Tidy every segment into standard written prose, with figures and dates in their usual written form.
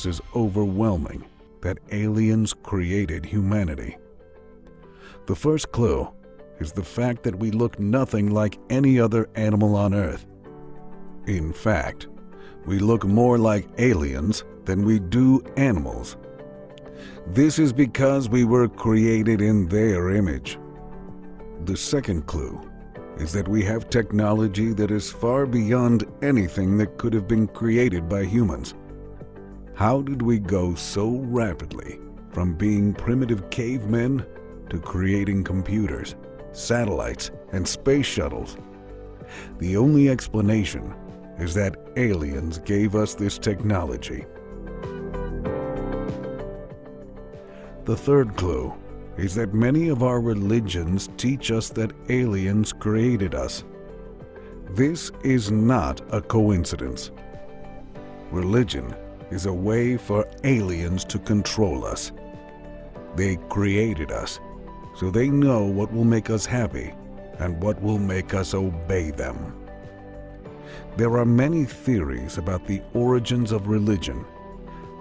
evidence is overwhelming that aliens created humanity. The first clue is the fact that we look nothing like any other animal on Earth. In fact, we look more like aliens than we do animals. This is because we were created in their image. The second clue is that we have technology that is far beyond anything that could have been created by humans. How did we go so rapidly from being primitive cavemen to creating computers, satellites, and space shuttles? The only explanation is that aliens gave us this technology. The third clue is that many of our religions teach us that aliens created us. This is not a coincidence. Religion is a way for aliens to control us. They created us, so they know what will make us happy and what will make us obey them. There are many theories about the origins of religion,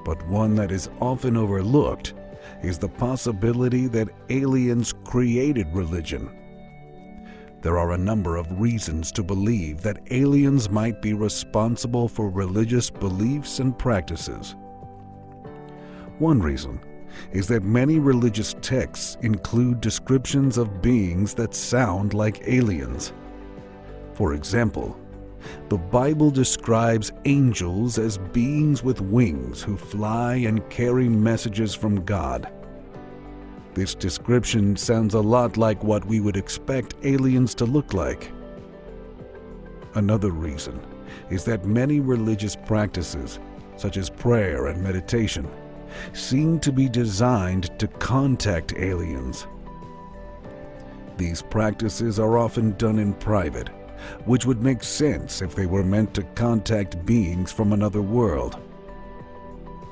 but one that is often overlooked is the possibility that aliens created religion. There are a number of reasons to believe that aliens might be responsible for religious beliefs and practices. One reason is that many religious texts include descriptions of beings that sound like aliens. For example, the Bible describes angels as beings with wings who fly and carry messages from God. This description sounds a lot like what we would expect aliens to look like. Another reason is that many religious practices, such as prayer and meditation, seem to be designed to contact aliens. These practices are often done in private, which would make sense if they were meant to contact beings from another world.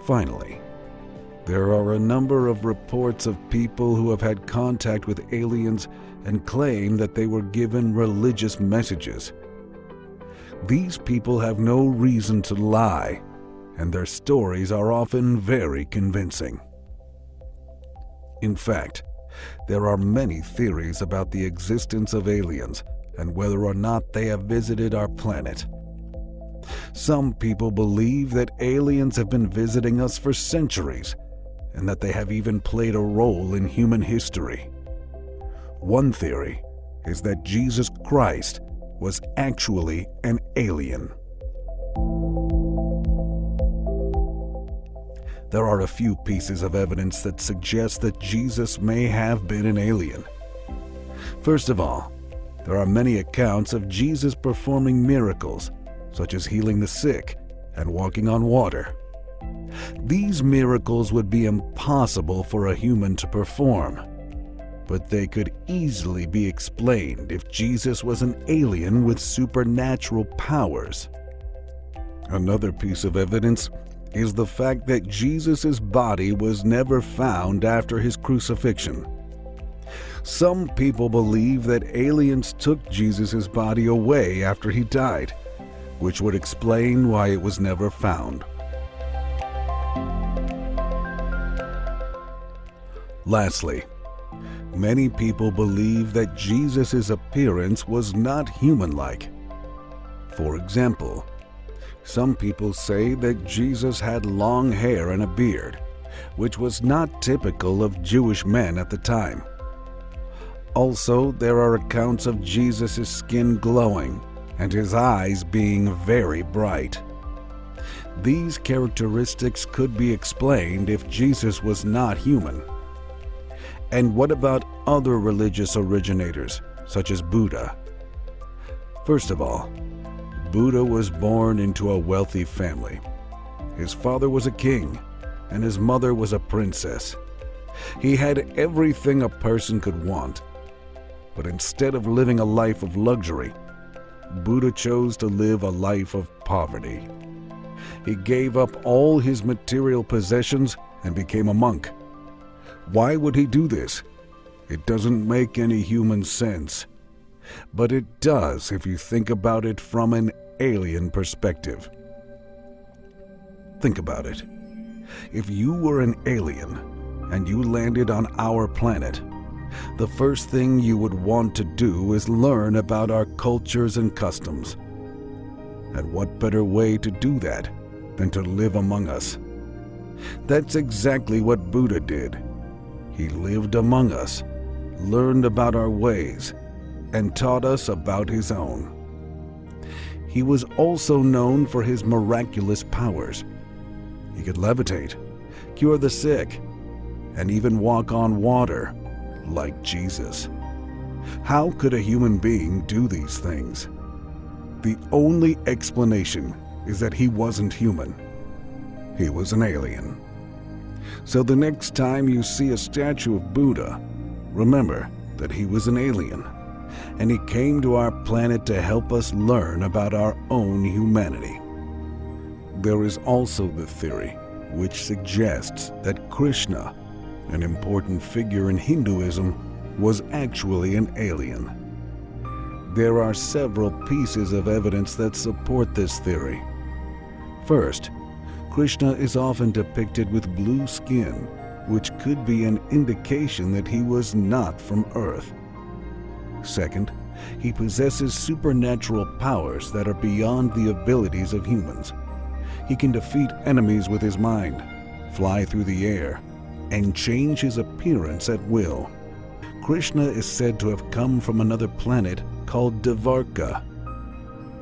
Finally, there are a number of reports of people who have had contact with aliens and claim that they were given religious messages. These people have no reason to lie, and their stories are often very convincing. In fact, there are many theories about the existence of aliens and whether or not they have visited our planet. Some people believe that aliens have been visiting us for centuries, and that they have even played a role in human history. One theory is that Jesus Christ was actually an alien. There are a few pieces of evidence that suggest that Jesus may have been an alien. First of all, there are many accounts of Jesus performing miracles, such as healing the sick and walking on water. These miracles would be impossible for a human to perform, but they could easily be explained if Jesus was an alien with supernatural powers. Another piece of evidence is the fact that Jesus' body was never found after his crucifixion. Some people believe that aliens took Jesus' body away after he died, which would explain why it was never found. Lastly, many people believe that Jesus' appearance was not human-like. For example, some people say that Jesus had long hair and a beard, which was not typical of Jewish men at the time. Also, there are accounts of Jesus' skin glowing and his eyes being very bright. These characteristics could be explained if Jesus was not human. And what about other religious originators, such as Buddha? First of all, Buddha was born into a wealthy family. His father was a king, and his mother was a princess. He had everything a person could want. But instead of living a life of luxury, Buddha chose to live a life of poverty. He gave up all his material possessions and became a monk. Why would he do this? It doesn't make any human sense. But it does if you think about it from an alien perspective. Think about it. If you were an alien and you landed on our planet, the first thing you would want to do is learn about our cultures and customs. And what better way to do that than to live among us? That's exactly what Buddha did. He lived among us, learned about our ways, and taught us about his own. He was also known for his miraculous powers. He could levitate, cure the sick, and even walk on water, like Jesus. How could a human being do these things? The only explanation is that he wasn't human. He was an alien. So the next time you see a statue of Buddha, remember that he was an alien, and he came to our planet to help us learn about our own humanity. There is also the theory which suggests that Krishna, an important figure in Hinduism, was actually an alien. There are several pieces of evidence that support this theory. First, Krishna is often depicted with blue skin, which could be an indication that he was not from Earth. Second, he possesses supernatural powers that are beyond the abilities of humans. He can defeat enemies with his mind, fly through the air, and change his appearance at will. Krishna is said to have come from another planet called Dvarka.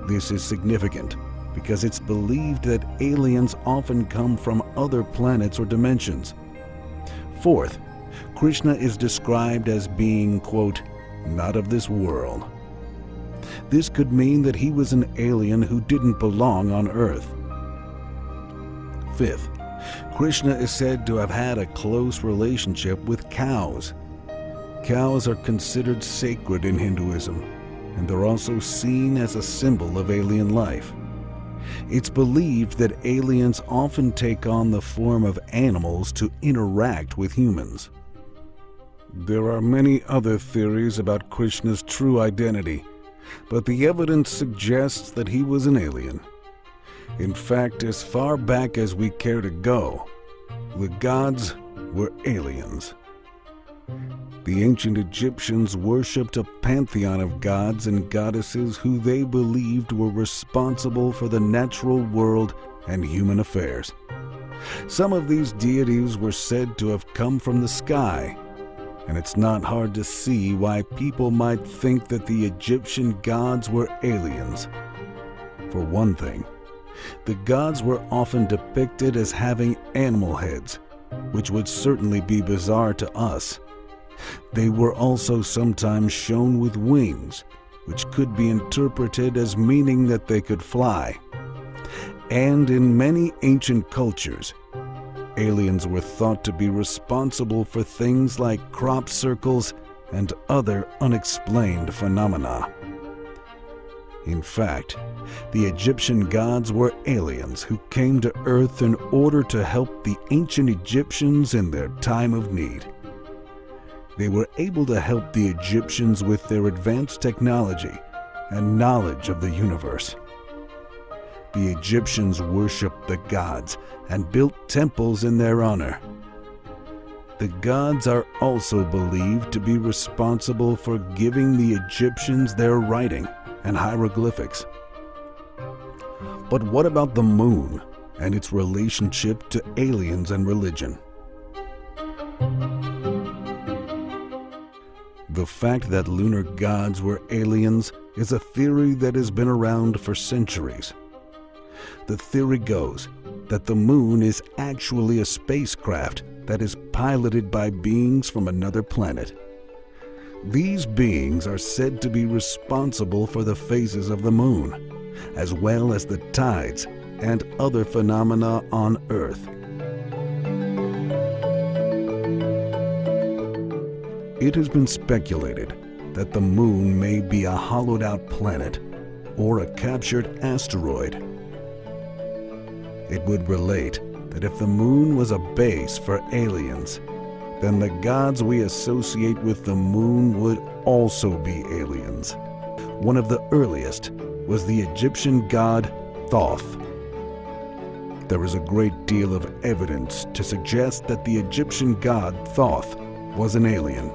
This is significant because it's believed that aliens often come from other planets or dimensions. Fourth, Krishna is described as being, quote, not of this world. This could mean that he was an alien who didn't belong on Earth. Fifth, Krishna is said to have had a close relationship with cows. Cows are considered sacred in Hinduism, and they're also seen as a symbol of alien life. It's believed that aliens often take on the form of animals to interact with humans. There are many other theories about Krishna's true identity, but the evidence suggests that he was an alien. In fact, as far back as we care to go, the gods were aliens. The ancient Egyptians worshipped a pantheon of gods and goddesses who they believed were responsible for the natural world and human affairs. Some of these deities were said to have come from the sky, and it's not hard to see why people might think that the Egyptian gods were aliens. For one thing, the gods were often depicted as having animal heads, which would certainly be bizarre to us. They were also sometimes shown with wings, which could be interpreted as meaning that they could fly. And in many ancient cultures, aliens were thought to be responsible for things like crop circles and other unexplained phenomena. In fact, the Egyptian gods were aliens who came to Earth in order to help the ancient Egyptians in their time of need. They were able to help the Egyptians with their advanced technology and knowledge of the universe. The Egyptians worshipped the gods and built temples in their honor. The gods are also believed to be responsible for giving the Egyptians their writing and hieroglyphics. But what about the moon and its relationship to aliens and religion? The fact that lunar gods were aliens is a theory that has been around for centuries. The theory goes that the moon is actually a spacecraft that is piloted by beings from another planet. These beings are said to be responsible for the phases of the moon, as well as the tides and other phenomena on Earth. It has been speculated that the moon may be a hollowed-out planet or a captured asteroid. It would relate that if the moon was a base for aliens, then the gods we associate with the moon would also be aliens. One of the earliest was the Egyptian god Thoth. There is a great deal of evidence to suggest that the Egyptian god Thoth was an alien.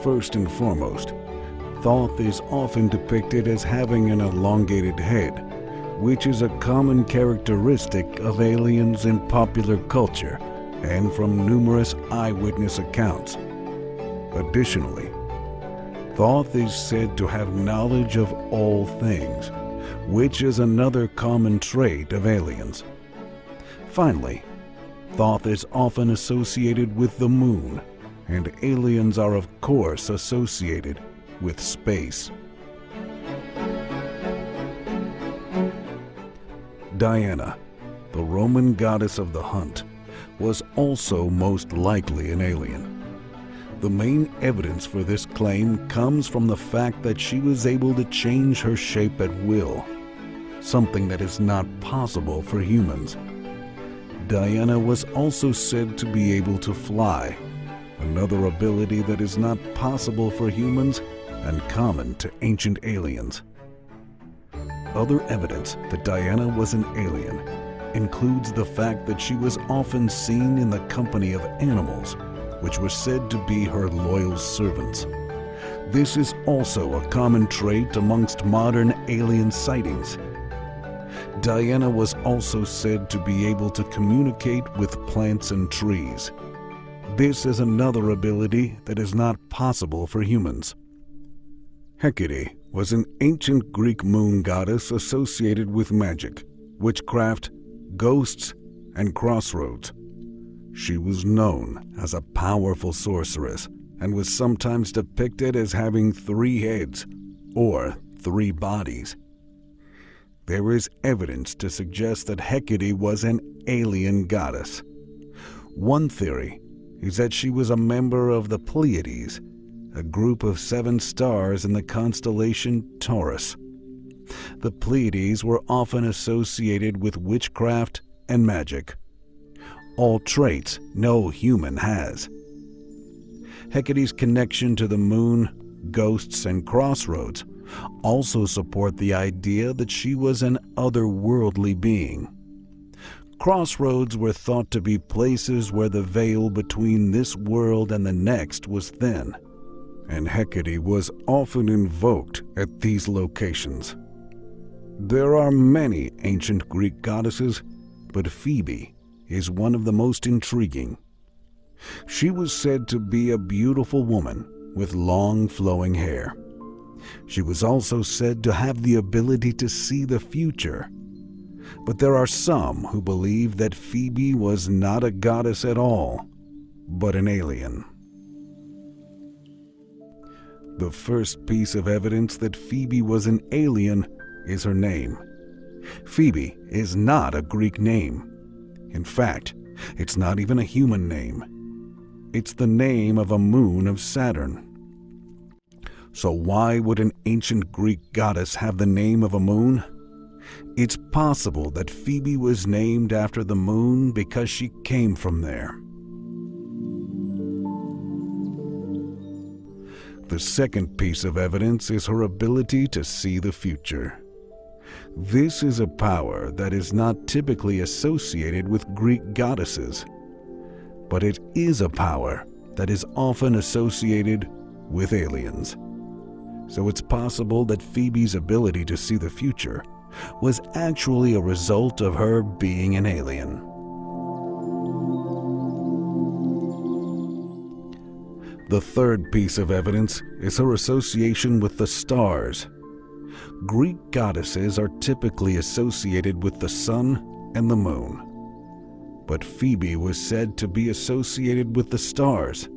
First and foremost, Thoth is often depicted as having an elongated head, which is a common characteristic of aliens in popular culture and from numerous eyewitness accounts. Additionally, Thoth is said to have knowledge of all things, which is another common trait of aliens. Finally, Thoth is often associated with the moon, and aliens are of course associated with space. Diana, the Roman goddess of the hunt, was also most likely an alien. The main evidence for this claim comes from the fact that she was able to change her shape at will, something that is not possible for humans. Diana was also said to be able to fly, another ability that is not possible for humans and common to ancient aliens. Other evidence that Diana was an alien includes the fact that she was often seen in the company of animals, which were said to be her loyal servants. This is also a common trait amongst modern alien sightings. Diana was also said to be able to communicate with plants and trees. This is another ability that is not possible for humans. Hecate was an ancient Greek moon goddess associated with magic, witchcraft, ghosts, and crossroads. She was known as a powerful sorceress and was sometimes depicted as having 3 heads, or 3 bodies. There is evidence to suggest that Hecate was an alien goddess. One theory is that she was a member of the Pleiades, a group of 7 stars in the constellation Taurus. The Pleiades were often associated with witchcraft and magic, all traits no human has. Hecate's connection to the moon, ghosts, and crossroads also support the idea that she was an otherworldly being. Crossroads were thought to be places where the veil between this world and the next was thin, and Hecate was often invoked at these locations. There are many ancient Greek goddesses, but Phoebe is one of the most intriguing. She was said to be a beautiful woman with long flowing hair. She was also said to have the ability to see the future. But there are some who believe that Phoebe was not a goddess at all, but an alien. The first piece of evidence that Phoebe was an alien is her name. Phoebe is not a Greek name. In fact, it's not even a human name. It's the name of a moon of Saturn. So why would an ancient Greek goddess have the name of a moon? It's possible that Phoebe was named after the moon because she came from there. The second piece of evidence is her ability to see the future. This is a power that is not typically associated with Greek goddesses, but it is a power that is often associated with aliens. So it's possible that Phoebe's ability to see the future was actually a result of her being an alien. The third piece of evidence is her association with the stars. Greek goddesses are typically associated with the sun and the moon, but Phoebe was said to be associated with the stars.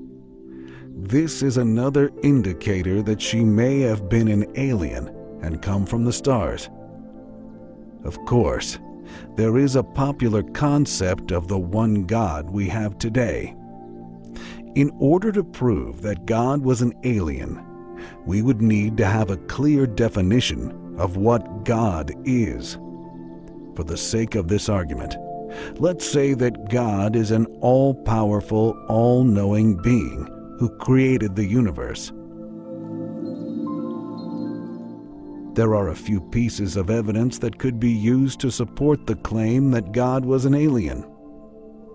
This is another indicator that she may have been an alien and come from the stars. Of course, there is a popular concept of the one God we have today. In order to prove that God was an alien, we would need to have a clear definition of what God is. For the sake of this argument, let's say that God is an all-powerful, all-knowing being who created the universe. There are a few pieces of evidence that could be used to support the claim that God was an alien.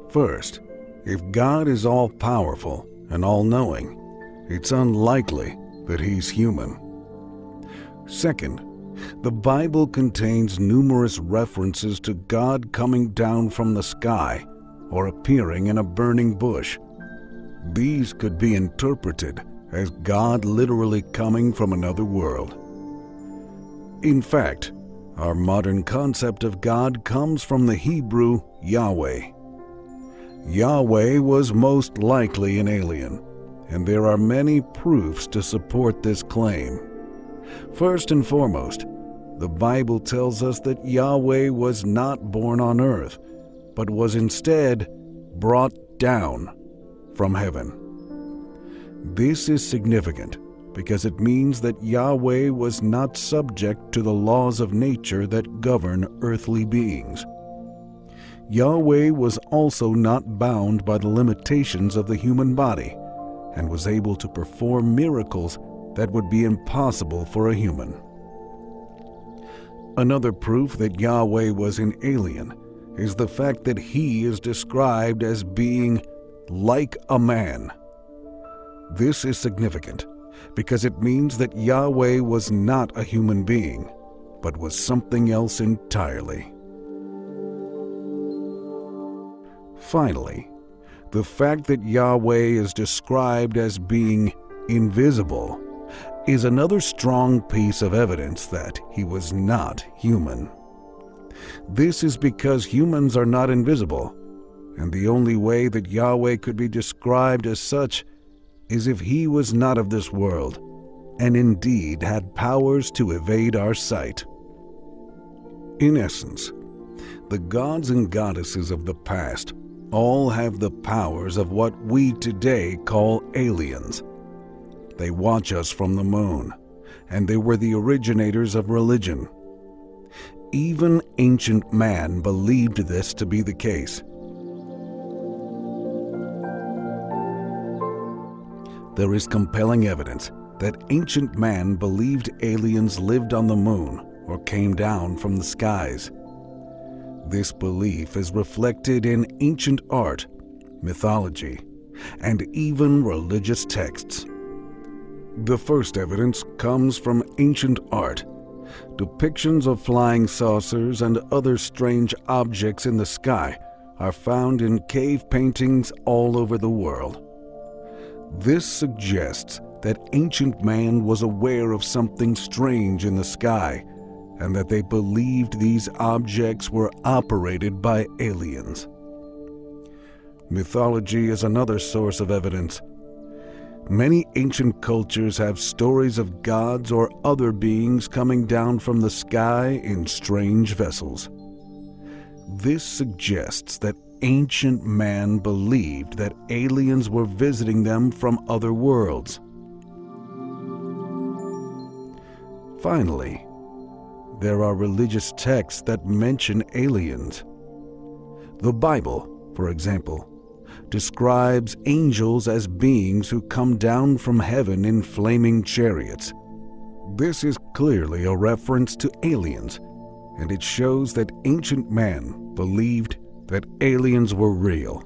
First, if God is all-powerful and all-knowing, it's unlikely that he's human. Second, the Bible contains numerous references to God coming down from the sky or appearing in a burning bush. These could be interpreted as God literally coming from another world. In fact, our modern concept of God comes from the Hebrew Yahweh. Yahweh was most likely an alien, and there are many proofs to support this claim. First and foremost, the Bible tells us that Yahweh was not born on earth, but was instead brought down from heaven. This is significant because it means that Yahweh was not subject to the laws of nature that govern earthly beings. Yahweh was also not bound by the limitations of the human body and was able to perform miracles that would be impossible for a human. Another proof that Yahweh was an alien is the fact that he is described as being like a man. This is significant because it means that Yahweh was not a human being, but was something else entirely. Finally, the fact that Yahweh is described as being invisible is another strong piece of evidence that he was not human. This is because humans are not invisible, and the only way that Yahweh could be described as such is if he was not of this world, and indeed had powers to evade our sight. In essence, the gods and goddesses of the past all have the powers of what we today call aliens. They watch us from the moon, and they were the originators of religion. Even ancient man believed this to be the case. There is compelling evidence that ancient man believed aliens lived on the moon or came down from the skies. This belief is reflected in ancient art, mythology, and even religious texts. The first evidence comes from ancient art. Depictions of flying saucers and other strange objects in the sky are found in cave paintings all over the world. This suggests that ancient man was aware of something strange in the sky, and that they believed these objects were operated by aliens. Mythology is another source of evidence. Many ancient cultures have stories of gods or other beings coming down from the sky in strange vessels. This suggests that ancient man believed that aliens were visiting them from other worlds. Finally, there are religious texts that mention aliens. The Bible, for example, describes angels as beings who come down from heaven in flaming chariots. This is clearly a reference to aliens, and it shows that ancient man believed that aliens were real.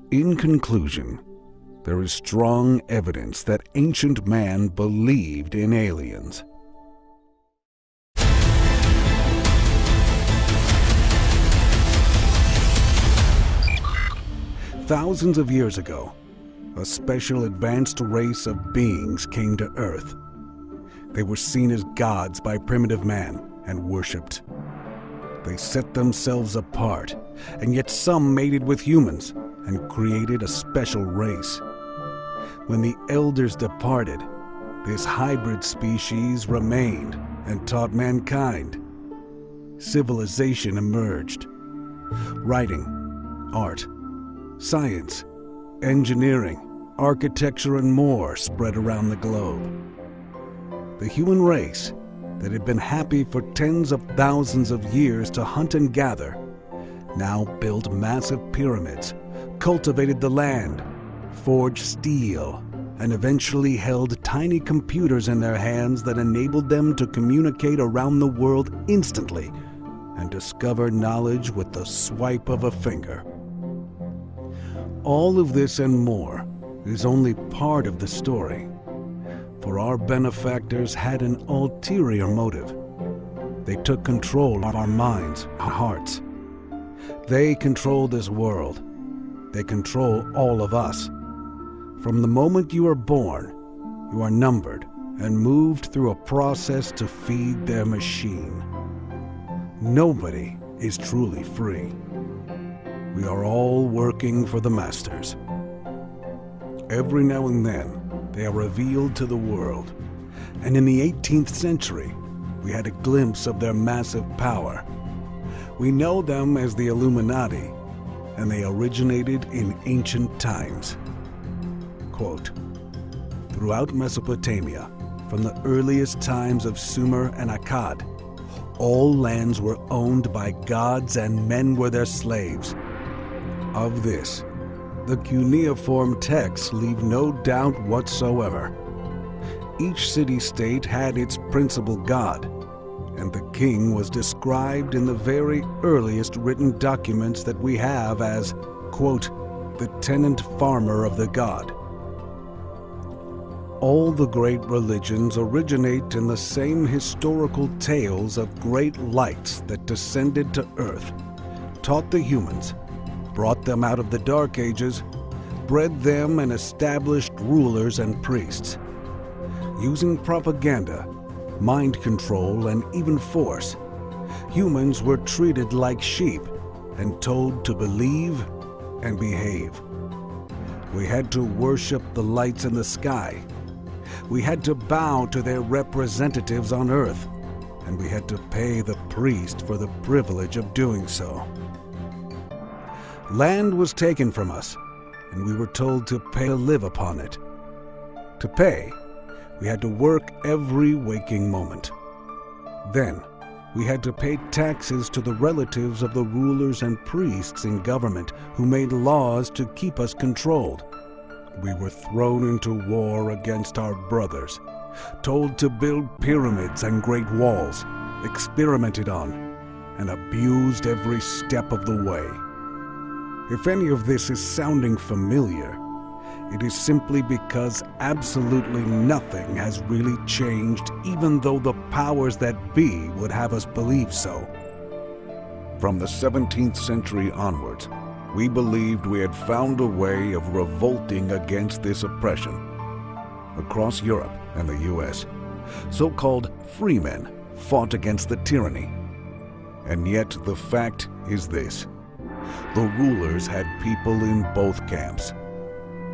In conclusion, there is strong evidence that ancient man believed in aliens. Thousands of years ago, a special advanced race of beings came to Earth. They were seen as gods by primitive man and worshipped. They set themselves apart, and yet some mated with humans and created a special race. When the elders departed, this hybrid species remained and taught mankind. Civilization emerged. Writing, art, science, engineering, architecture, and more spread around the globe. The human race, that had been happy for tens of thousands of years to hunt and gather, now built massive pyramids, cultivated the land, forged steel, and eventually held tiny computers in their hands that enabled them to communicate around the world instantly and discover knowledge with the swipe of a finger. All of this and more is only part of the story, for our benefactors had an ulterior motive. They took control of our minds, our hearts. They control this world. They control all of us. From the moment you are born, you are numbered and moved through a process to feed their machine. Nobody is truly free. We are all working for the masters. Every now and then, they are revealed to the world, and in the 18th century, we had a glimpse of their massive power. We know them as the Illuminati, and they originated in ancient times. Quote, "Throughout Mesopotamia, from the earliest times of Sumer and Akkad, all lands were owned by gods and men were their slaves. Of this, the cuneiform texts leave no doubt whatsoever. Each city-state had its principal god, and the king was described in the very earliest written documents that we have as, quote, the tenant farmer of the god. All the great religions originate in the same historical tales of great lights that descended to earth, taught the humans, brought them out of the Dark Ages, bred them and established rulers and priests. Using propaganda, mind control, and even force, humans were treated like sheep and told to believe and behave. We had to worship the lights in the sky. We had to bow to their representatives on earth, and we had to pay the priest for the privilege of doing so. Land was taken from us, and we were told to pay to live upon it. To pay, we had to work every waking moment. Then, we had to pay taxes to the relatives of the rulers and priests in government who made laws to keep us controlled. We were thrown into war against our brothers, told to build pyramids and great walls, experimented on, and abused every step of the way. If any of this is sounding familiar, it is simply because absolutely nothing has really changed, even though the powers that be would have us believe so. From the 17th century onwards, we believed we had found a way of revolting against this oppression. Across Europe and the US, so-called freemen fought against the tyranny. And yet the fact is this: the rulers had people in both camps.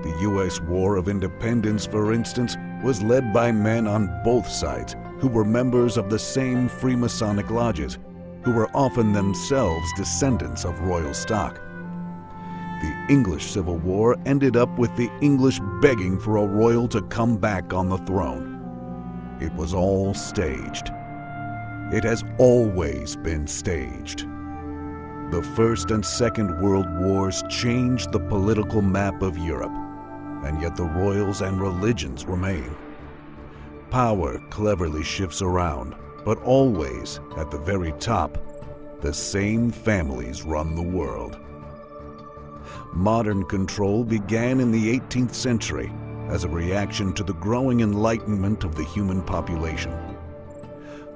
The US War of Independence, for instance, was led by men on both sides who were members of the same Freemasonic lodges, who were often themselves descendants of royal stock. The English Civil War ended up with the English begging for a royal to come back on the throne. It was all staged. It has always been staged. The First and Second World Wars changed the political map of Europe, and yet the royals and religions remain. Power cleverly shifts around, but always, at the very top, the same families run the world. Modern control began in the 18th century as a reaction to the growing enlightenment of the human population.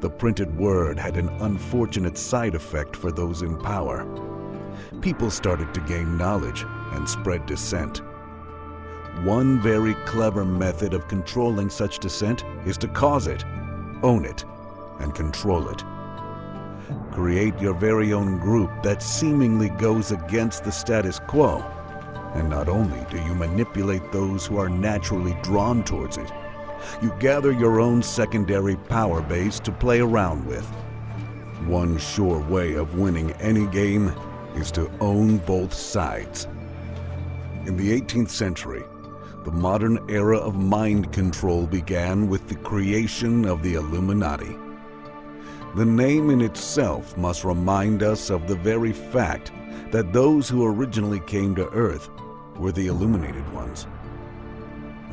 The printed word had an unfortunate side effect for those in power. People started to gain knowledge and spread dissent. One very clever method of controlling such dissent is to cause it, own it, and control it. Create your very own group that seemingly goes against the status quo, and not only do you manipulate those who are naturally drawn towards it, you gather your own secondary power base to play around with. One sure way of winning any game is to own both sides. In the 18th century, the modern era of mind control began with the creation of the Illuminati. The name in itself must remind us of the very fact that those who originally came to Earth were the illuminated ones.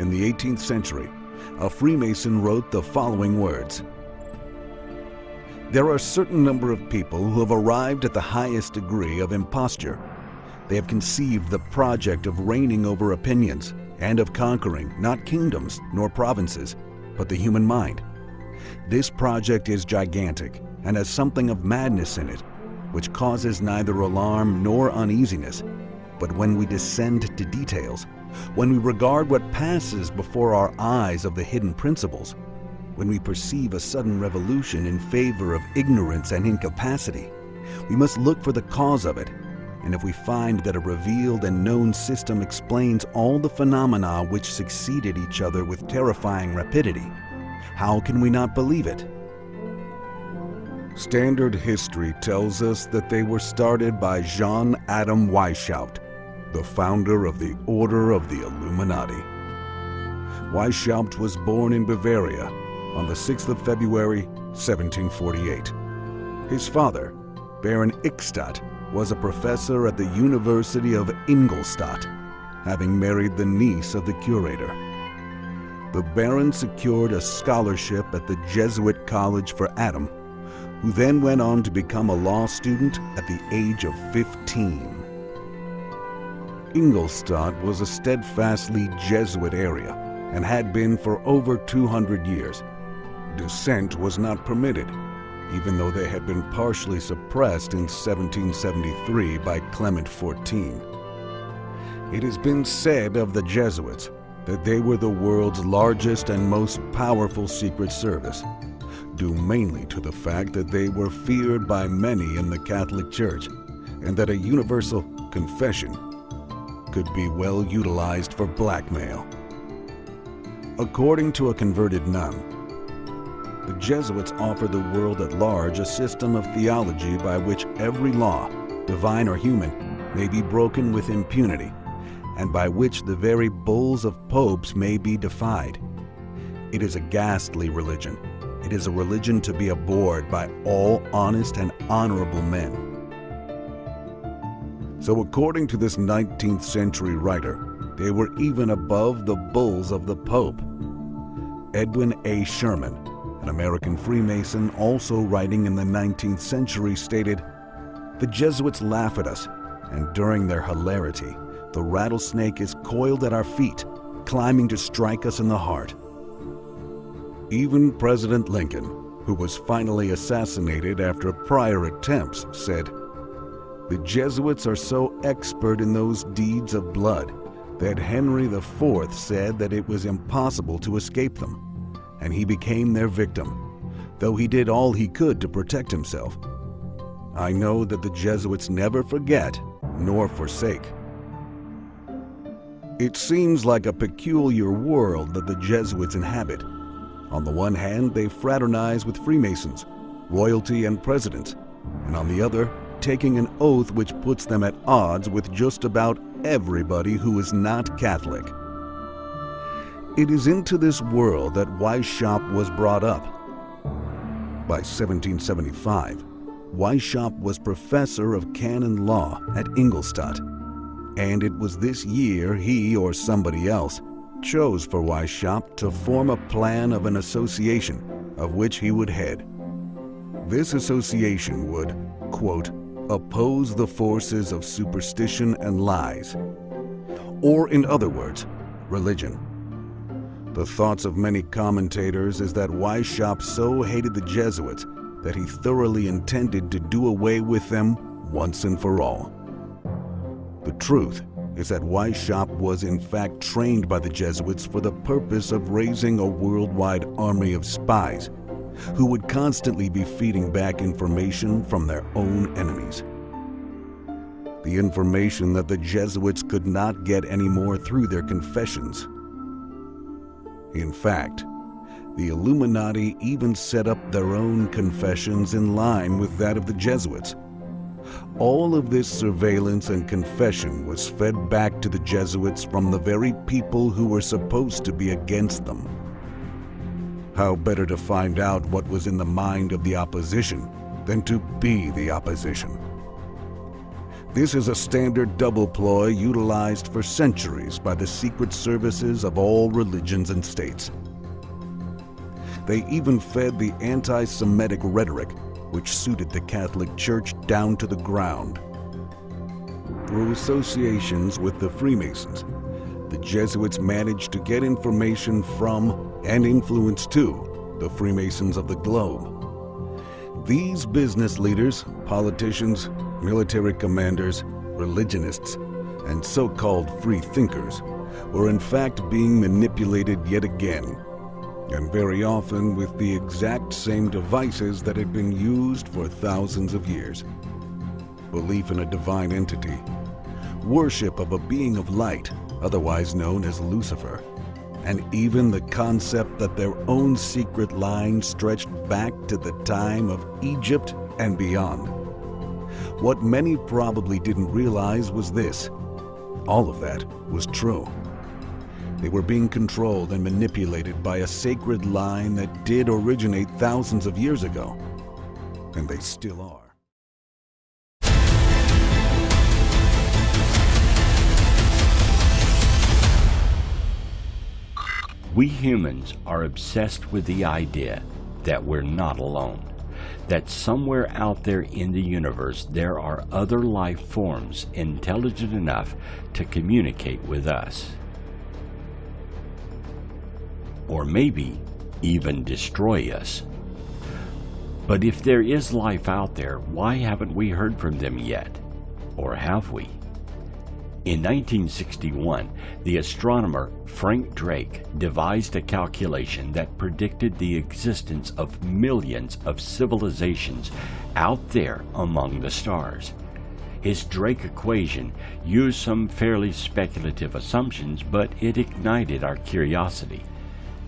In the 18th century, a Freemason wrote the following words: "There are a certain number of people who have arrived at the highest degree of imposture. They have conceived the project of reigning over opinions and of conquering not kingdoms nor provinces, but the human mind. This project is gigantic and has something of madness in it, which causes neither alarm nor uneasiness. But when we descend to details, when we regard what passes before our eyes of the hidden principles, when we perceive a sudden revolution in favor of ignorance and incapacity, we must look for the cause of it. And if we find that a revealed and known system explains all the phenomena which succeeded each other with terrifying rapidity, how can we not believe it?" Standard history tells us that they were started by Jean Adam Weishaupt, the founder of the Order of the Illuminati. Weishaupt was born in Bavaria on the 6th of February, 1748. His father, Baron Ickstadt, was a professor at the University of Ingolstadt, having married the niece of the curator. The Baron secured a scholarship at the Jesuit College for Adam, who then went on to become a law student at the age of 15. Ingolstadt was a steadfastly Jesuit area and had been for over 200 years. Dissent was not permitted, even though they had been partially suppressed in 1773 by Clement XIV. It has been said of the Jesuits that they were the world's largest and most powerful secret service, due mainly to the fact that they were feared by many in the Catholic Church, and that a universal confession could be well utilized for blackmail. According to a converted nun, the Jesuits offer the world at large a system of theology by which every law, divine or human, may be broken with impunity, and by which the very bulls of popes may be defied. It is a ghastly religion. It is a religion to be abhorred by all honest and honorable men. So according to this 19th century writer, they were even above the bulls of the Pope. Edwin A. Sherman, an American Freemason also writing in the 19th century, stated, "The Jesuits laugh at us, and during their hilarity, the rattlesnake is coiled at our feet, climbing to strike us in the heart." Even President Lincoln, who was finally assassinated after prior attempts, said, "The Jesuits are so expert in those deeds of blood that Henry IV said that it was impossible to escape them, and he became their victim, though he did all he could to protect himself. I know that the Jesuits never forget nor forsake." It seems like a peculiar world that the Jesuits inhabit. On the one hand, they fraternize with Freemasons, royalty, and presidents, and on the other, taking an oath which puts them at odds with just about everybody who is not Catholic. It is into this world that Weishaupt was brought up. By 1775, Weishaupt was professor of canon law at Ingolstadt, and it was this year he or somebody else chose for Weishaupt to form a plan of an association of which he would head. This association would, quote, "oppose the forces of superstition and lies," or in other words, religion. The thoughts of many commentators is that Weishaupt so hated the Jesuits that he thoroughly intended to do away with them once and for all. The truth is that Weishaupt was in fact trained by the Jesuits for the purpose of raising a worldwide army of spies who would constantly be feeding back information from their own enemies. The information that the Jesuits could not get anymore through their confessions. In fact, the Illuminati even set up their own confessions in line with that of the Jesuits. All of this surveillance and confession was fed back to the Jesuits from the very people who were supposed to be against them. How better to find out what was in the mind of the opposition than to be the opposition? This is a standard double ploy utilized for centuries by the secret services of all religions and states. They even fed the anti-Semitic rhetoric, which suited the Catholic Church down to the ground. Through associations with the Freemasons, the Jesuits managed to get information from and influence to the Freemasons of the globe. These business leaders, politicians, military commanders, religionists, and so-called free thinkers were in fact being manipulated yet again, and very often with the exact same devices that had been used for thousands of years. Belief in a divine entity, worship of a being of light, otherwise known as Lucifer, and even the concept that their own secret line stretched back to the time of Egypt and beyond. What many probably didn't realize was this: all of that was true. They were being controlled and manipulated by a sacred line that did originate thousands of years ago, and they still are. We humans are obsessed with the idea that we're not alone, that somewhere out there in the universe there are other life forms intelligent enough to communicate with us. Or maybe even destroy us. But if there is life out there, why haven't we heard from them yet? Or have we? In 1961, the astronomer Frank Drake devised a calculation that predicted the existence of millions of civilizations out there among the stars. His Drake equation used some fairly speculative assumptions, but it ignited our curiosity.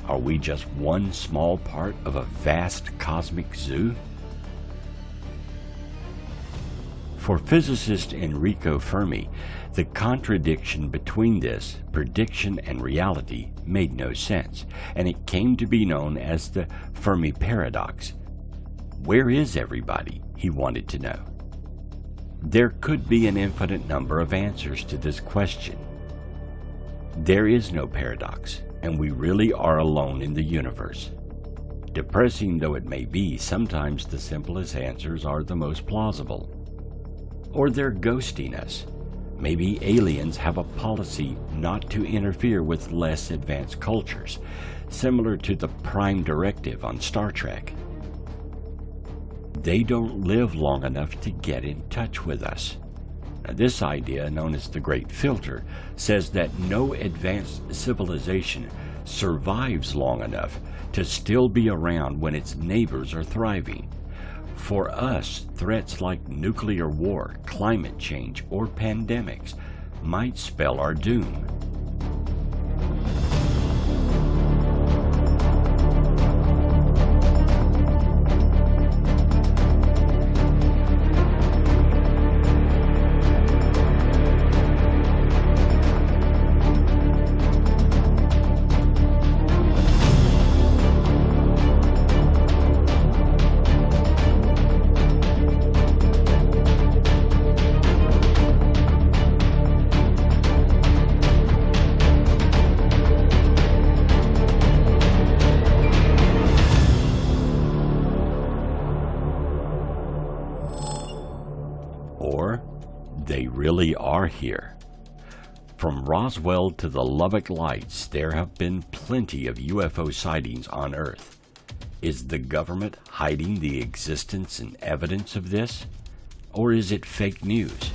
Are we just one small part of a vast cosmic zoo? For physicist Enrico Fermi, the contradiction between this prediction and reality made no sense, and it came to be known as the Fermi paradox. Where is everybody? He wanted to know. There could be an infinite number of answers to this question. There is no paradox, and we really are alone in the universe. Depressing though it may be, sometimes the simplest answers are the most plausible. Or they're ghosting us. Maybe aliens have a policy not to interfere with less advanced cultures, similar to the Prime Directive on Star Trek. They don't live long enough to get in touch with us. Now, this idea, known as the Great Filter, says that no advanced civilization survives long enough to still be around when its neighbors are thriving. For us, threats like nuclear war, climate change, or pandemics might spell our doom. Or they really are here. From Roswell to the Lubbock Lights, there have been plenty of UFO sightings on Earth. Is the government hiding the existence and evidence of this? Or is it fake news?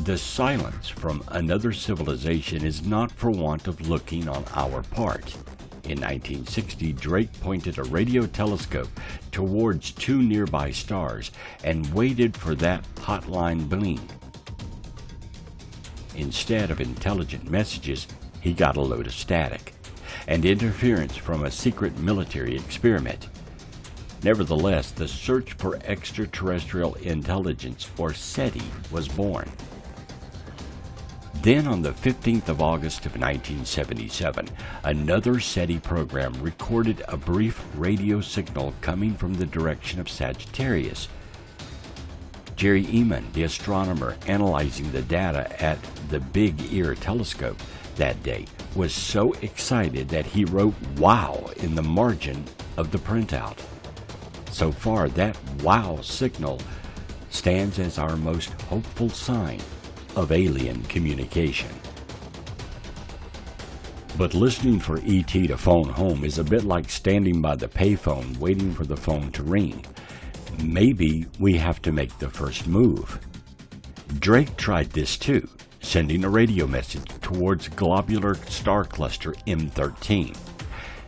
The silence from another civilization is not for want of looking on our part. In 1960, Drake pointed a radio telescope towards two nearby stars and waited for that hotline bling. Instead of intelligent messages, he got a load of static and interference from a secret military experiment. Nevertheless, the search for extraterrestrial intelligence, or SETI, was born. Then on the 15th of August of 1977, another SETI program recorded a brief radio signal coming from the direction of Sagittarius. Jerry Eman, the astronomer analyzing the data at the Big Ear telescope that day, was so excited that he wrote "wow" in the margin of the printout. So far, that "wow" signal stands as our most hopeful sign of alien communication. But listening for ET to phone home is a bit like standing by the payphone waiting for the phone to ring. Maybe we have to make the first move. Drake tried this too, sending a radio message towards globular star cluster M13.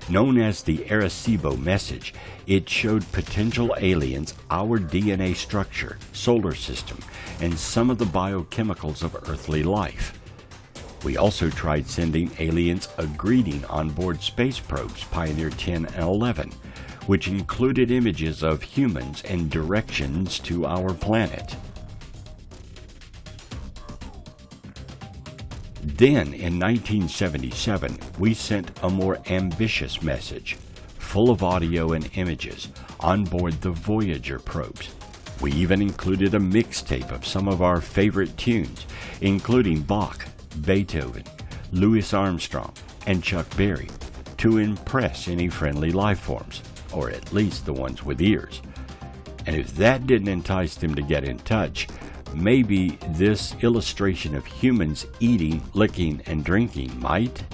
Known as the Arecibo message, it showed potential aliens our DNA structure, solar system, and some of the biochemicals of earthly life. We also tried sending aliens a greeting on board space probes Pioneer 10 and 11, which included images of humans and directions to our planet. Then, in 1977, we sent a more ambitious message, full of audio and images, on board the Voyager probes. We even included a mixtape of some of our favorite tunes, including Bach, Beethoven, Louis Armstrong, and Chuck Berry, to impress any friendly life forms, or at least the ones with ears. And if that didn't entice them to get in touch, maybe this illustration of humans eating, licking, and drinking might.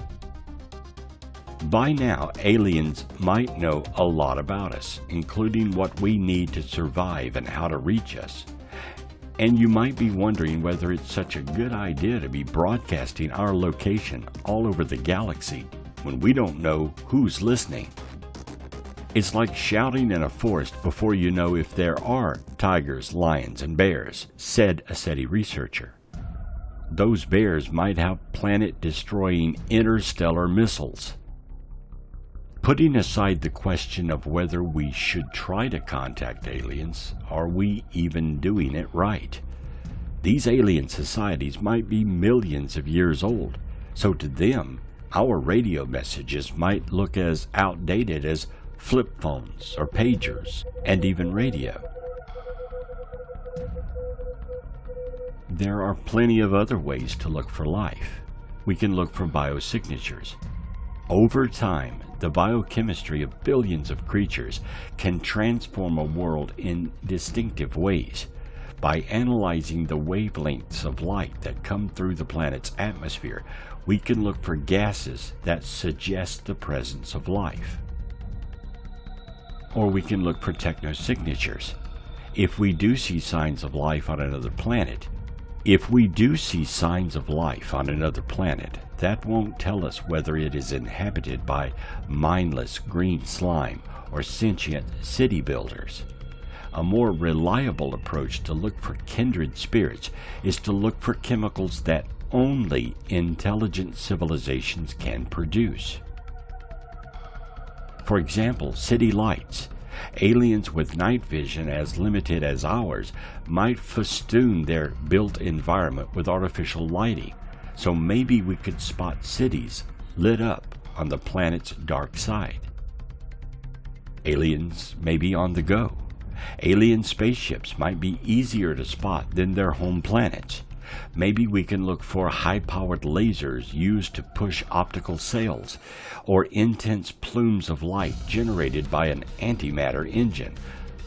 By now, aliens might know a lot about us, including what we need to survive and how to reach us. And you might be wondering whether it's such a good idea to be broadcasting our location all over the galaxy when we don't know who's listening. It's like shouting in a forest before you know if there are tigers, lions, and bears, said a SETI researcher. Those bears might have planet-destroying interstellar missiles. Putting aside the question of whether we should try to contact aliens, are we even doing it right? These alien societies might be millions of years old, so to them, our radio messages might look as outdated as flip phones or pagers, and even radio. There are plenty of other ways to look for life. We can look for biosignatures. Over time, the biochemistry of billions of creatures can transform a world in distinctive ways. By analyzing the wavelengths of light that come through the planet's atmosphere, we can look for gases that suggest the presence of life. Or we can look for technosignatures. If we do see signs of life on another planet, that won't tell us whether it is inhabited by mindless green slime or sentient city builders. A more reliable approach to look for kindred spirits is to look for chemicals that only intelligent civilizations can produce. For example, city lights. Aliens with night vision as limited as ours might festoon their built environment with artificial lighting, so maybe we could spot cities lit up on the planet's dark side. Aliens may be on the go. Alien spaceships might be easier to spot than their home planets. Maybe we can look for high-powered lasers used to push optical sails, or intense plumes of light generated by an antimatter engine,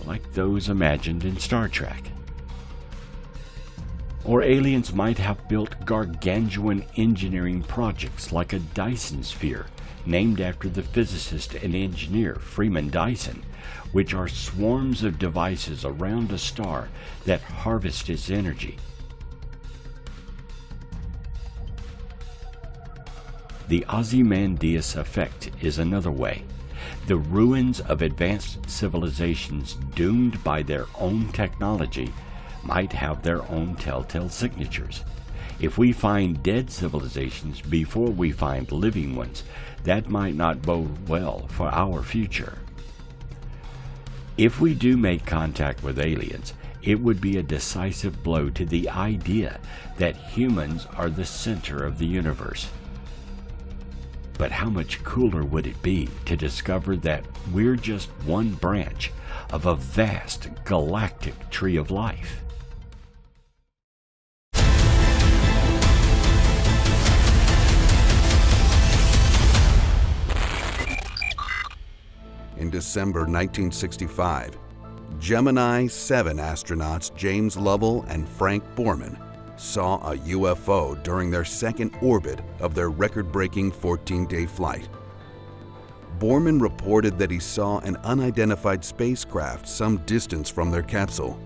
like those imagined in Star Trek. Or aliens might have built gargantuan engineering projects like a Dyson sphere, named after the physicist and engineer Freeman Dyson, which are swarms of devices around a star that harvest its energy. The Ozymandias effect is another way. The ruins of advanced civilizations doomed by their own technology might have their own telltale signatures. If we find dead civilizations before we find living ones, that might not bode well for our future. If we do make contact with aliens, It would be a decisive blow to the idea that humans are the center of the universe. But how much cooler would it be to discover that we're just one branch of a vast galactic tree of life? In December 1965, Gemini 7 astronauts James Lovell and Frank Borman saw a UFO during their second orbit of their record-breaking 14-day flight. Borman reported that he saw an unidentified spacecraft some distance from their capsule.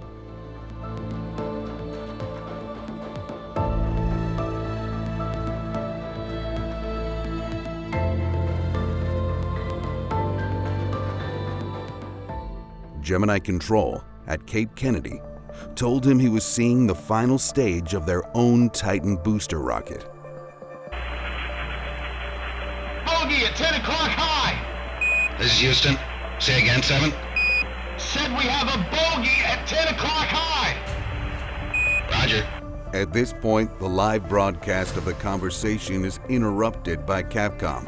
Gemini Control at Cape Kennedy told him he was seeing the final stage of their own Titan booster rocket. Bogey at 10 o'clock high! This is Houston. Say again, 7? Said we have a bogey at 10 o'clock high! Roger. At this point, the live broadcast of the conversation is interrupted by Capcom.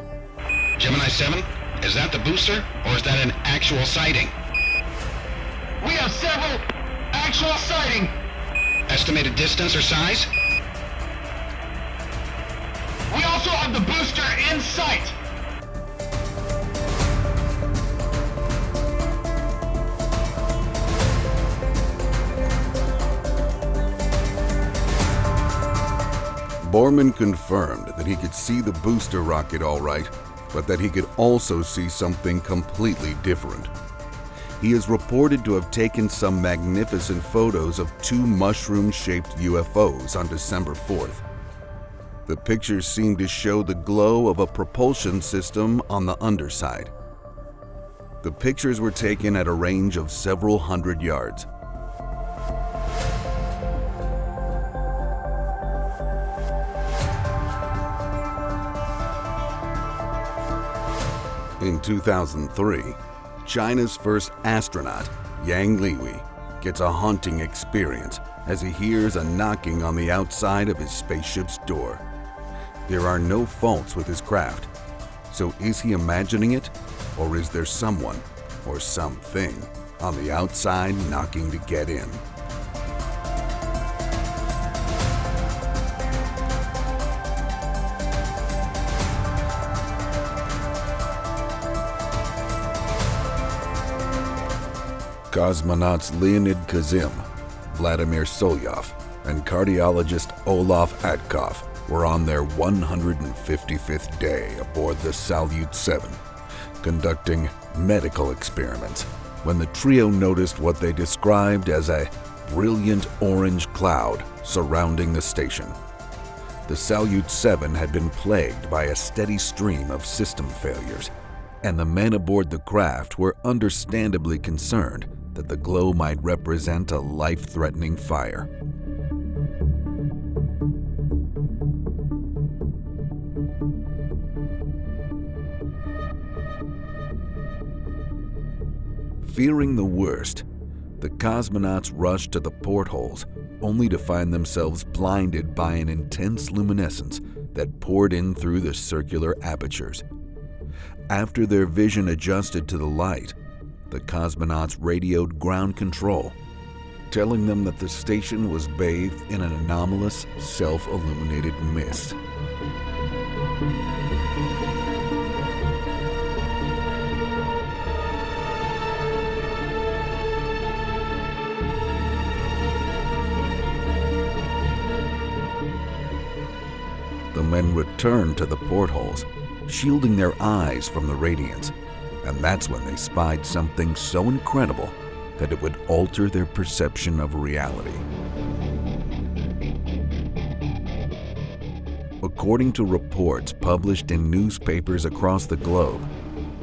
Gemini 7? Is that the booster, or is that an actual sighting? We have several actual sighting. Estimated distance or size? We also have the booster in sight. Borman confirmed that he could see the booster rocket all right, but that he could also see something completely different. He is reported to have taken some magnificent photos of two mushroom-shaped UFOs on December 4th. The pictures seem to show the glow of a propulsion system on the underside. The pictures were taken at a range of several hundred yards. In 2003, China's first astronaut, Yang Liwei, gets a haunting experience as he hears a knocking on the outside of his spaceship's door. There are no faults with his craft. So is he imagining it, or is there someone or something on the outside knocking to get in? Cosmonauts Leonid Kazim, Vladimir Solyov, and cardiologist Olaf Atkov were on their 155th day aboard the Salyut 7, conducting medical experiments, when the trio noticed what they described as a brilliant orange cloud surrounding the station. The Salyut 7 had been plagued by a steady stream of system failures, and the men aboard the craft were understandably concerned that the glow might represent a life-threatening fire. Fearing the worst, the cosmonauts rushed to the portholes, only to find themselves blinded by an intense luminescence that poured in through the circular apertures. After their vision adjusted to the light, the cosmonauts radioed ground control, telling them that the station was bathed in an anomalous, self-illuminated mist. The men returned to the portholes, shielding their eyes from the radiance, and that's when they spied something so incredible that it would alter their perception of reality. According to reports published in newspapers across the globe,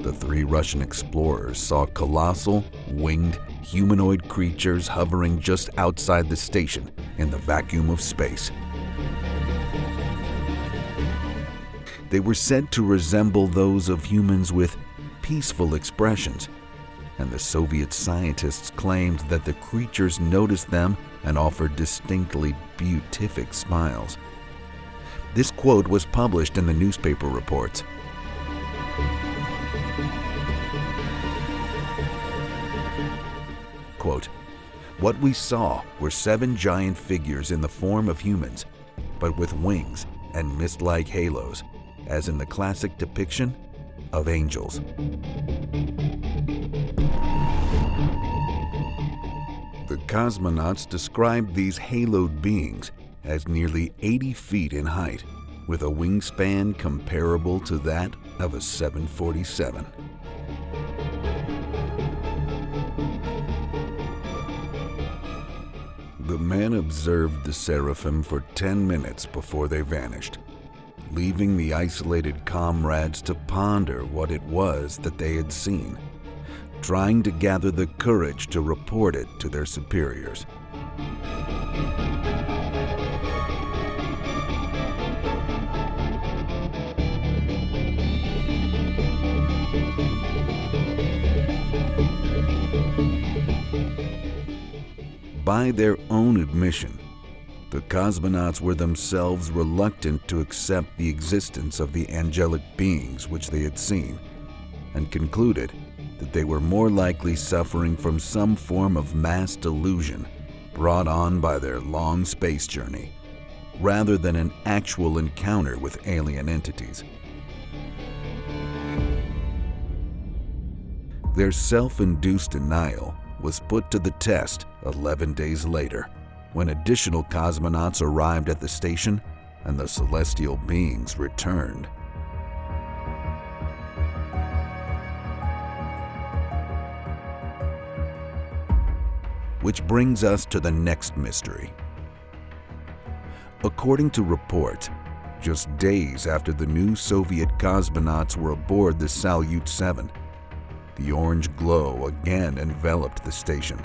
the three Russian explorers saw colossal, winged, humanoid creatures hovering just outside the station in the vacuum of space. They were said to resemble those of humans with peaceful expressions, and the Soviet scientists claimed that the creatures noticed them and offered distinctly beatific smiles. This quote was published in the newspaper reports. Quote, "What we saw were 7 giant figures in the form of humans, but with wings and mist-like halos, as in the classic depiction of angels." The cosmonauts described these haloed beings as nearly 80 feet in height, with a wingspan comparable to that of a 747. The men observed the seraphim for 10 minutes before they vanished, leaving the isolated comrades to ponder what it was that they had seen, trying to gather the courage to report it to their superiors. By their own admission, the cosmonauts were themselves reluctant to accept the existence of the angelic beings which they had seen, and concluded that they were more likely suffering from some form of mass delusion brought on by their long space journey, rather than an actual encounter with alien entities. Their self-induced denial was put to the test 11 days later, when additional cosmonauts arrived at the station and the celestial beings returned. Which brings us to the next mystery. According to reports, just days after the new Soviet cosmonauts were aboard the Salyut 7, the orange glow again enveloped the station.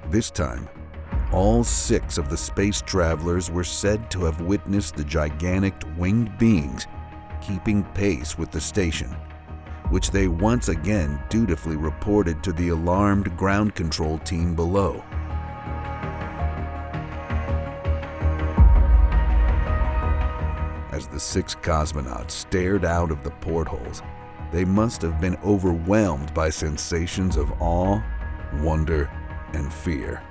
This time, all 6 of the space travelers were said to have witnessed the gigantic winged beings keeping pace with the station, which they once again dutifully reported to the alarmed ground control team below. As the 6 cosmonauts stared out of the portholes, they must have been overwhelmed by sensations of awe, wonder, and fear.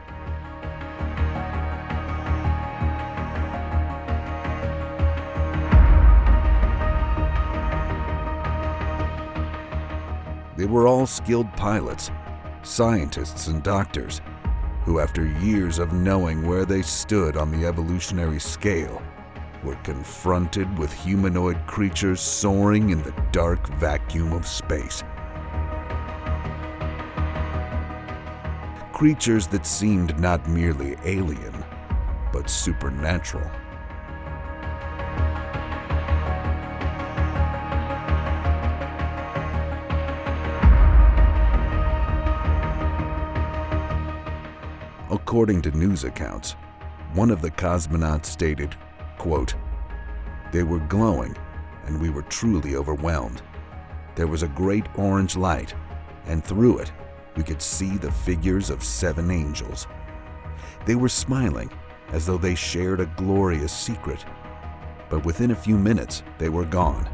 They were all skilled pilots, scientists, and doctors, who after years of knowing where they stood on the evolutionary scale, were confronted with humanoid creatures soaring in the dark vacuum of space. Creatures that seemed not merely alien, but supernatural. According to news accounts, one of the cosmonauts stated, quote, "They were glowing, and we were truly overwhelmed. There was a great orange light, and through it, we could see the figures of 7 angels. They were smiling as though they shared a glorious secret. But within a few minutes, they were gone,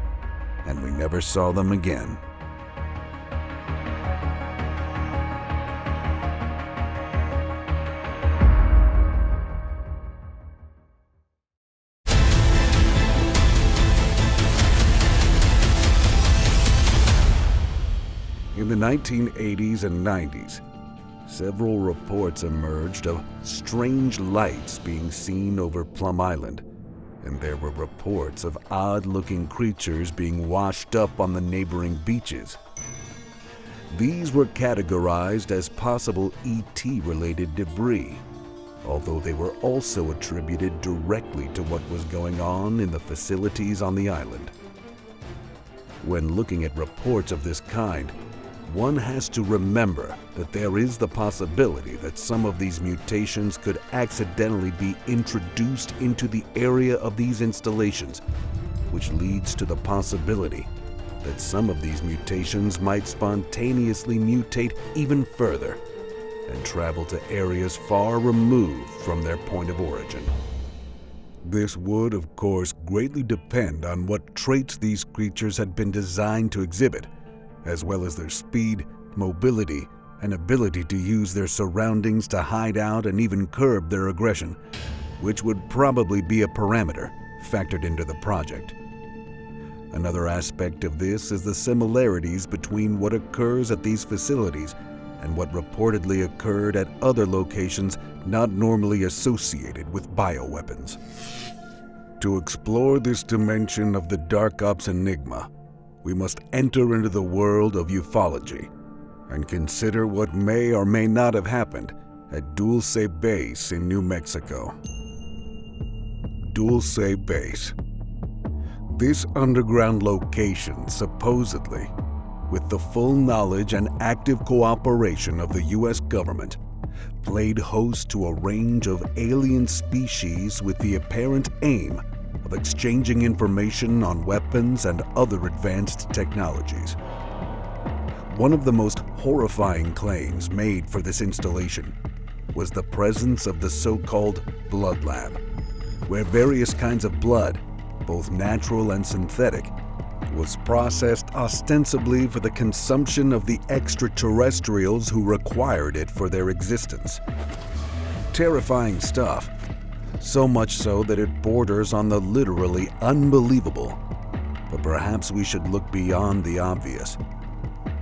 and we never saw them again." In the 1980s and 90s, several reports emerged of strange lights being seen over Plum Island, and there were reports of odd-looking creatures being washed up on the neighboring beaches. These were categorized as possible ET-related debris, although they were also attributed directly to what was going on in the facilities on the island. When looking at reports of this kind, one has to remember that there is the possibility that some of these mutations could accidentally be introduced into the area of these installations, which leads to the possibility that some of these mutations might spontaneously mutate even further and travel to areas far removed from their point of origin. This would, of course, greatly depend on what traits these creatures had been designed to exhibit, as well as their speed, mobility, and ability to use their surroundings to hide out and even curb their aggression, which would probably be a parameter factored into the project. Another aspect of this is the similarities between what occurs at these facilities and what reportedly occurred at other locations not normally associated with bioweapons. To explore this dimension of the Dark Ops enigma, we must enter into the world of ufology and consider what may or may not have happened at Dulce Base in New Mexico. Dulce Base. This underground location, supposedly, with the full knowledge and active cooperation of the U.S. government, played host to a range of alien species with the apparent aim of exchanging information on weapons and other advanced technologies. One of the most horrifying claims made for this installation was the presence of the so-called blood lab, where various kinds of blood, both natural and synthetic, was processed ostensibly for the consumption of the extraterrestrials who required it for their existence. Terrifying stuff, so much so that it borders on the literally unbelievable. But perhaps we should look beyond the obvious.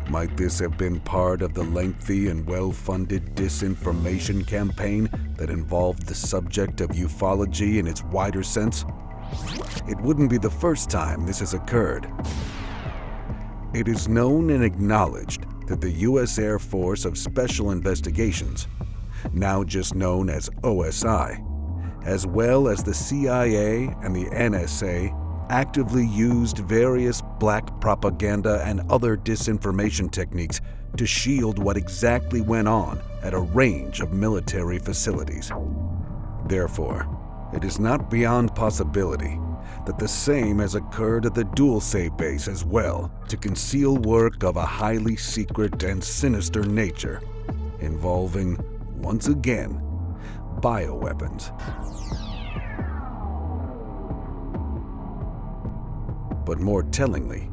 Might this have been part of the lengthy and well-funded disinformation campaign that involved the subject of ufology in its wider sense? It wouldn't be the first time this has occurred. It is known and acknowledged that the U.S. Air Force of Special Investigations, now just known as OSI, as well as the CIA and the NSA, actively used various black propaganda and other disinformation techniques to shield what exactly went on at a range of military facilities. Therefore, it is not beyond possibility that the same has occurred at the Dulce base as well, to conceal work of a highly secret and sinister nature, involving, once again, bioweapons. But more tellingly,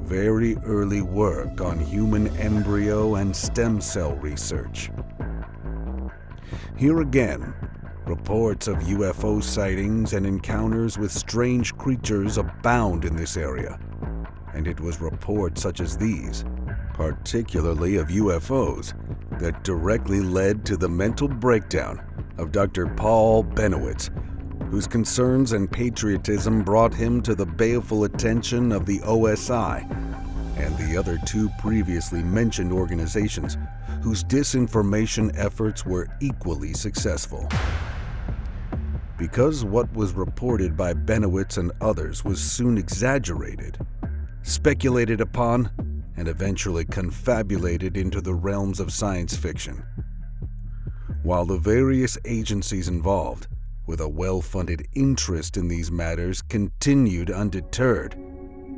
very early work on human embryo and stem cell research. Here again, reports of UFO sightings and encounters with strange creatures abound in this area, and it was reports such as these, particularly of UFOs, that directly led to the mental breakdown of Dr. Paul Bennewitz, whose concerns and patriotism brought him to the baleful attention of the OSI and the other two previously mentioned organizations, whose disinformation efforts were equally successful. Because what was reported by Bennewitz and others was soon exaggerated, speculated upon, and eventually confabulated into the realms of science fiction. While the various agencies involved, with a well-funded interest in these matters, continued undeterred,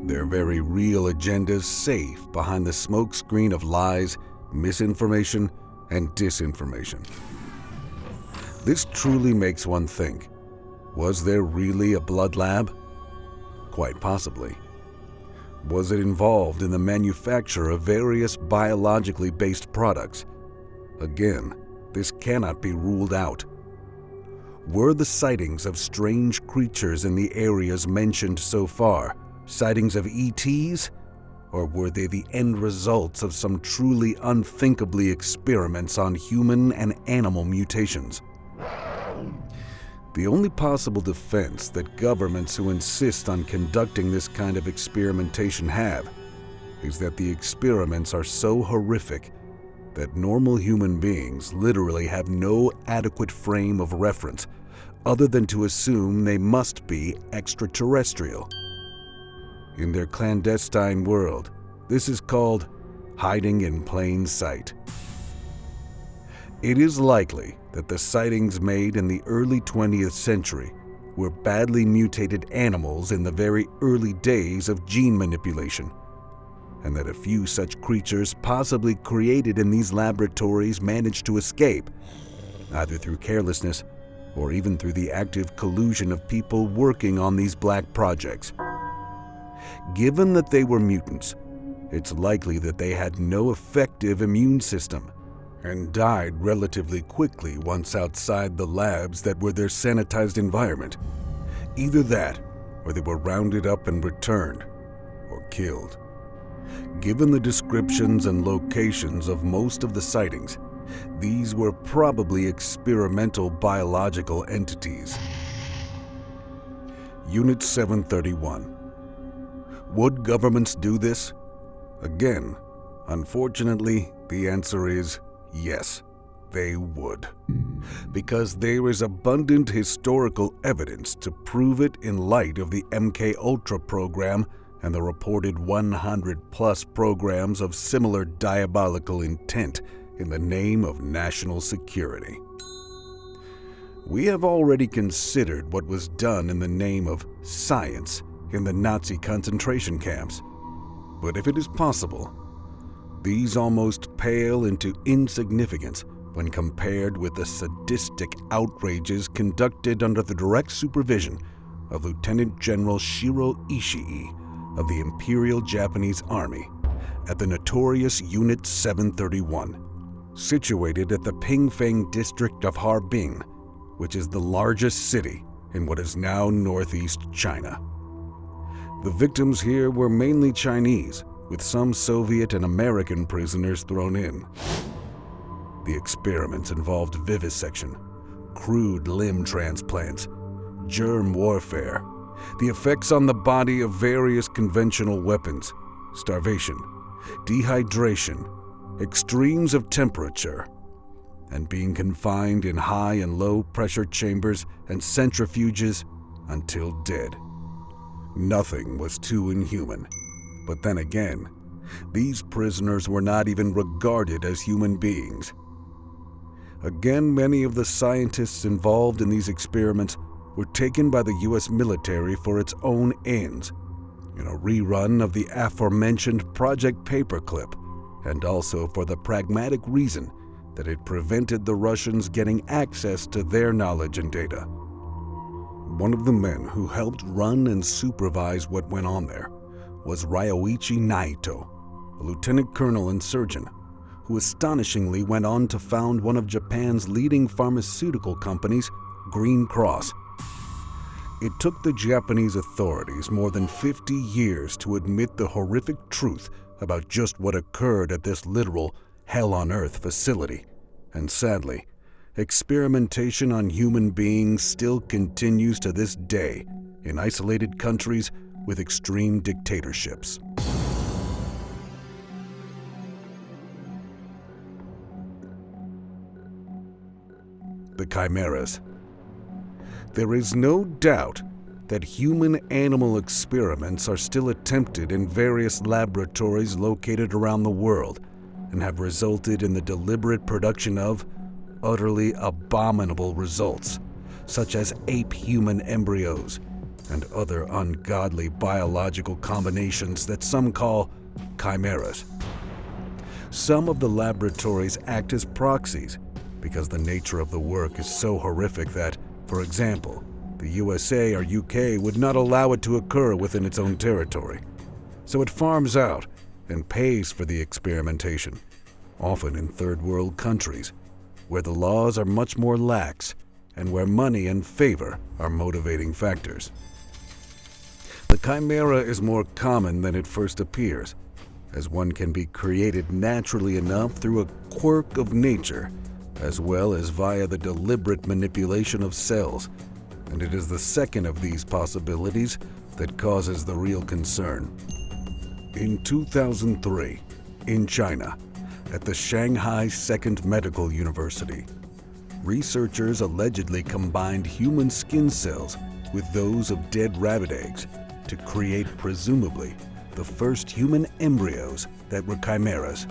their very real agendas safe behind the smokescreen of lies, misinformation, and disinformation. This truly makes one think, was there really a blood lab? Quite possibly. Was it involved in the manufacture of various biologically based products? Again, this cannot be ruled out. Were the sightings of strange creatures in the areas mentioned so far sightings of ETs, or were they the end results of some truly unthinkably experiments on human and animal mutations? The only possible defense that governments who insist on conducting this kind of experimentation have is that the experiments are so horrific that normal human beings literally have no adequate frame of reference other than to assume they must be extraterrestrial. In their clandestine world, this is called hiding in plain sight. It is likely that the sightings made in the early 20th century were badly mutated animals in the very early days of gene manipulation, and that a few such creatures possibly created in these laboratories managed to escape, either through carelessness or even through the active collusion of people working on these black projects. Given that they were mutants, it's likely that they had no effective immune system and died relatively quickly once outside the labs that were their sanitized environment. Either that, or they were rounded up and returned, or killed. Given the descriptions and locations of most of the sightings, these were probably experimental biological entities. Unit 731. Would governments do this? Again, unfortunately, the answer is yes, they would. Because there is abundant historical evidence to prove it in light of the MK-Ultra program and the reported 100-plus programs of similar diabolical intent in the name of national security. We have already considered what was done in the name of science in the Nazi concentration camps. But if it is possible, these almost pale into insignificance when compared with the sadistic outrages conducted under the direct supervision of Lieutenant General Shiro Ishii of the Imperial Japanese Army at the notorious Unit 731, situated at the Pingfeng district of Harbin, which is the largest city in what is now northeast China. The victims here were mainly Chinese, with some Soviet and American prisoners thrown in. The experiments involved vivisection, crude limb transplants, germ warfare, the effects on the body of various conventional weapons, starvation, dehydration, extremes of temperature, and being confined in high and low pressure chambers and centrifuges until dead. Nothing was too inhuman. But then again, these prisoners were not even regarded as human beings. Again, many of the scientists involved in these experiments were taken by the US military for its own ends, in a rerun of the aforementioned Project Paperclip, and also for the pragmatic reason that it prevented the Russians getting access to their knowledge and data. One of the men who helped run and supervise what went on there was Ryoichi Naito, a lieutenant colonel and surgeon, who astonishingly went on to found one of Japan's leading pharmaceutical companies, Green Cross. It took the Japanese authorities more than 50 years to admit the horrific truth about just what occurred at this literal hell-on-earth facility, and sadly, experimentation on human beings still continues to this day in isolated countries with extreme dictatorships. The chimeras. There is no doubt that human-animal experiments are still attempted in various laboratories located around the world and have resulted in the deliberate production of utterly abominable results, such as ape-human embryos and other ungodly biological combinations that some call chimeras. Some of the laboratories act as proxies because the nature of the work is so horrific that, for example, the USA or UK would not allow it to occur within its own territory. So it farms out and pays for the experimentation, often in third world countries, where the laws are much more lax and where money and favor are motivating factors. The chimera is more common than it first appears, as one can be created naturally enough through a quirk of nature, as well as via the deliberate manipulation of cells, and it is the second of these possibilities that causes the real concern. In 2003, in China, at the Shanghai Second Medical University, researchers allegedly combined human skin cells with those of dead rabbit eggs to create, presumably, the first human embryos that were chimeras.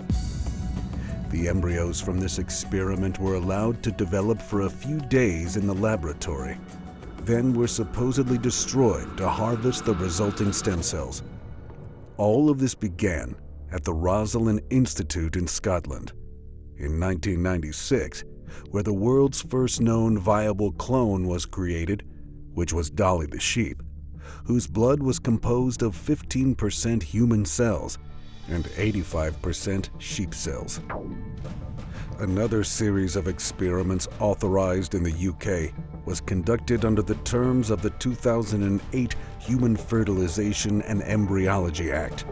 The embryos from this experiment were allowed to develop for a few days in the laboratory, then were supposedly destroyed to harvest the resulting stem cells. All of this began at the Rosalind Institute in Scotland. In 1996, where the world's first known viable clone was created, which was Dolly the sheep, whose blood was composed of 15% human cells and 85% sheep cells. Another series of experiments authorized in the UK was conducted under the terms of the 2008 Human Fertilization and Embryology Act.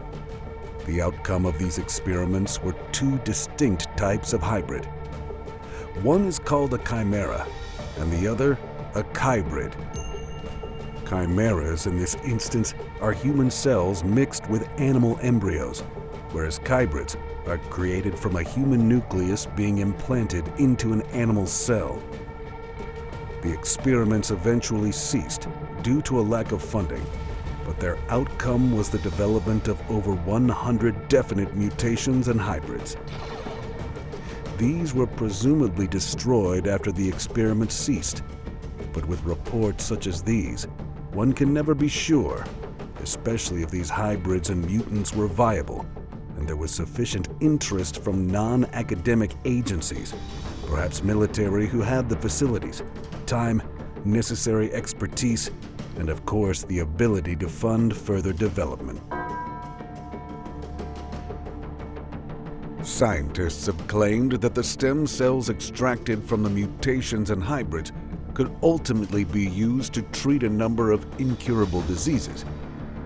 The outcome of these experiments were two distinct types of hybrid. One is called a chimera, and the other a hybrid. Chimeras in this instance are human cells mixed with animal embryos, whereas hybrids are created from a human nucleus being implanted into an animal cell. The experiments eventually ceased due to a lack of funding, but their outcome was the development of over 100 definite mutations and hybrids. These were presumably destroyed after the experiment ceased, but with reports such as these, one can never be sure, especially if these hybrids and mutants were viable, and there was sufficient interest from non-academic agencies, perhaps military who had the facilities, time, necessary expertise, and of course the ability to fund further development. Scientists have claimed that the stem cells extracted from the mutations and hybrids could ultimately be used to treat a number of incurable diseases.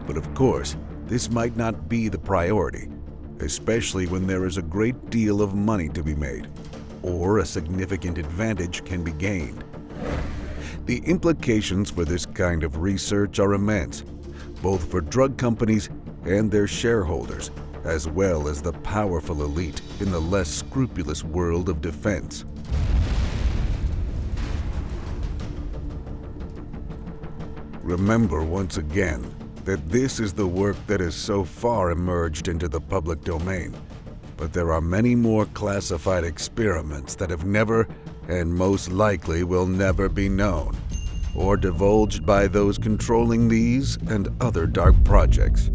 But of course, this might not be the priority, especially when there is a great deal of money to be made, or a significant advantage can be gained. The implications for this kind of research are immense, both for drug companies and their shareholders, as well as the powerful elite in the less scrupulous world of defense. Remember once again that this is the work that has so far emerged into the public domain, but there are many more classified experiments that have never, and most likely will never be known, or divulged by those controlling these and other dark projects.